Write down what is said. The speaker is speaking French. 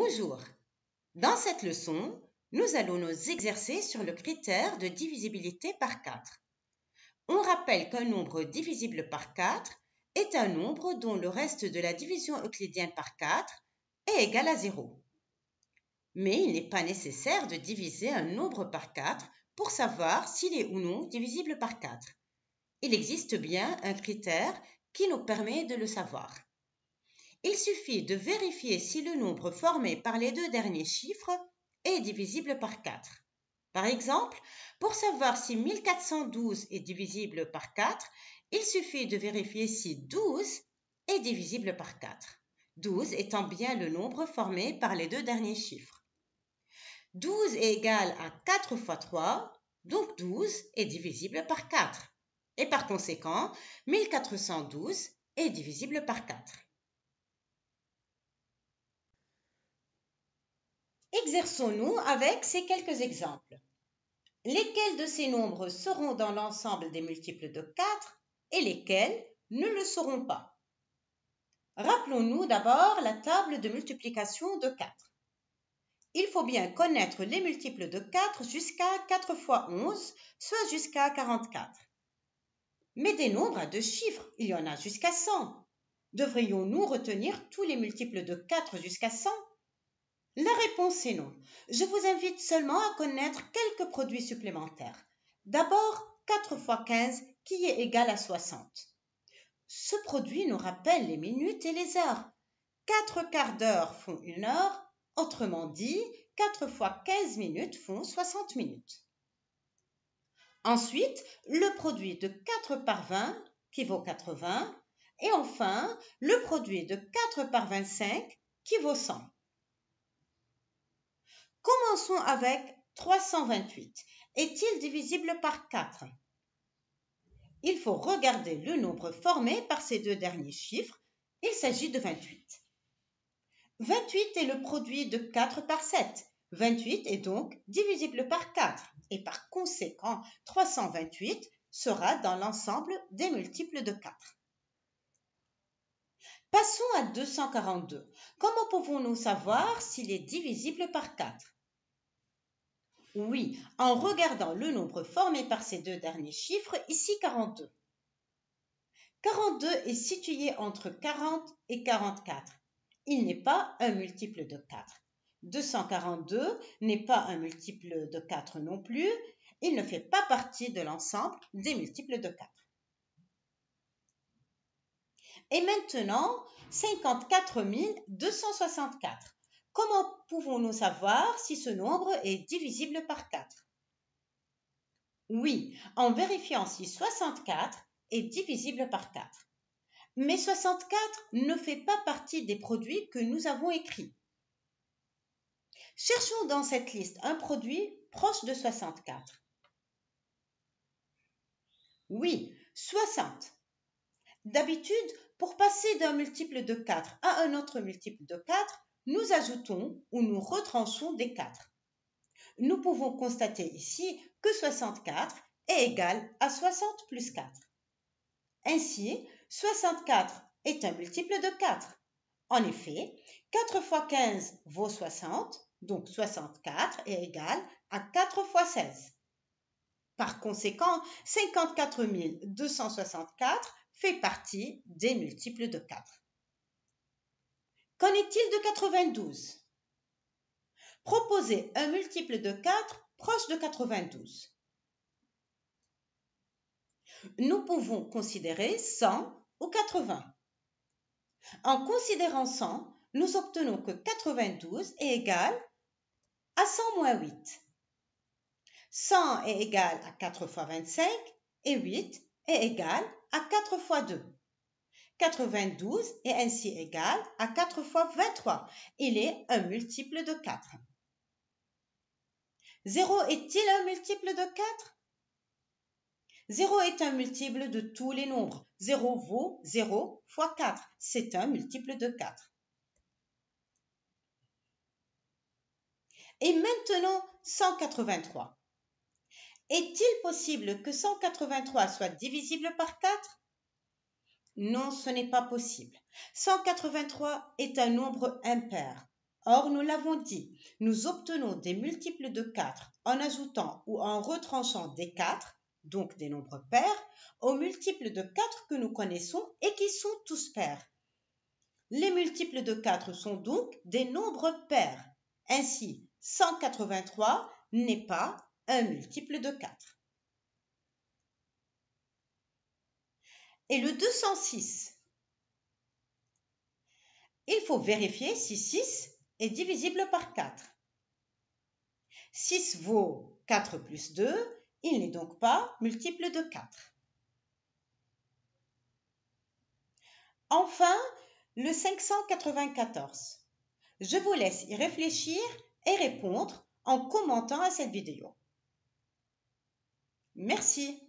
Bonjour. Dans cette leçon, nous allons nous exercer sur le critère de divisibilité par 4. On rappelle qu'un nombre divisible par 4 est un nombre dont le reste de la division euclidienne par 4 est égal à 0. Mais il n'est pas nécessaire de diviser un nombre par 4 pour savoir s'il est ou non divisible par 4. Il existe bien un critère qui nous permet de le savoir. Il suffit de vérifier si le nombre formé par les deux derniers chiffres est divisible par 4. Par exemple, pour savoir si 1412 est divisible par 4, il suffit de vérifier si 12 est divisible par 4. 12 étant bien le nombre formé par les deux derniers chiffres. 12 est égal à 4 fois 3, donc 12 est divisible par 4. Et par conséquent, 1412 est divisible par 4. Exerçons-nous avec ces quelques exemples. Lesquels de ces nombres seront dans l'ensemble des multiples de 4 et lesquels ne le seront pas? Rappelons-nous d'abord la table de multiplication de 4. Il faut bien connaître les multiples de 4 jusqu'à 4 fois 11, soit jusqu'à 44. Mais des nombres à deux chiffres, il y en a jusqu'à 100. Devrions-nous retenir tous les multiples de 4 jusqu'à 100? La réponse est non. Je vous invite seulement à connaître quelques produits supplémentaires. D'abord, 4 fois 15 qui est égal à 60. Ce produit nous rappelle les minutes et les heures. 4 quarts d'heure font 1 heure, autrement dit, 4 fois 15 minutes font 60 minutes. Ensuite, le produit de 4 par 20 qui vaut 80 et enfin, le produit de 4 par 25 qui vaut 100. Commençons avec 328. Est-il divisible par 4? Il faut regarder le nombre formé par ces deux derniers chiffres. Il s'agit de 28. 28 est le produit de 4 par 7. 28 est donc divisible par 4 et par conséquent, 328 sera dans l'ensemble des multiples de 4. Passons à 242. Comment pouvons-nous savoir s'il est divisible par 4? Oui, en regardant le nombre formé par ces deux derniers chiffres, ici 42. 42 est situé entre 40 et 44. Il n'est pas un multiple de 4. 242 n'est pas un multiple de 4 non plus. Il ne fait pas partie de l'ensemble des multiples de 4. Et maintenant, 54 264. Comment pouvons-nous savoir si ce nombre est divisible par 4? Oui, en vérifiant si 64 est divisible par 4. Mais 64 ne fait pas partie des produits que nous avons écrits. Cherchons dans cette liste un produit proche de 64. Oui, 60. D'habitude, pour passer d'un multiple de 4 à un autre multiple de 4, nous ajoutons ou nous retranchons des 4. Nous pouvons constater ici que 64 est égal à 60 plus 4. Ainsi, 64 est un multiple de 4. En effet, 4 fois 15 vaut 60, donc 64 est égal à 4 fois 16. Par conséquent, 54 264 fait partie des multiples de 4. Qu'en est-il de 92? Proposez un multiple de 4 proche de 92. Nous pouvons considérer 100 ou 80. En considérant 100, nous obtenons que 92 est égal à 100 moins 8. 100 est égal à 4 fois 25 et 8 est égal à 4 fois 2. 92 est ainsi égal à 4 fois 23. Il est un multiple de 4. 0 est-il un multiple de 4? 0 est un multiple de tous les nombres. 0 vaut 0 fois 4. C'est un multiple de 4. Et maintenant, 183. Est-il possible que 183 soit divisible par 4? Non, ce n'est pas possible. 183 est un nombre impair. Or, nous l'avons dit, nous obtenons des multiples de 4 en ajoutant ou en retranchant des 4, donc des nombres pairs, aux multiples de 4 que nous connaissons et qui sont tous pairs. Les multiples de 4 sont donc des nombres pairs. Ainsi, 183 n'est pas un multiple de 4. Et le 206? Il faut vérifier si 6 est divisible par 4. 6 vaut 4 plus 2, il n'est donc pas multiple de 4. Enfin, le 594. Je vous laisse y réfléchir et répondre en commentant à cette vidéo. Merci.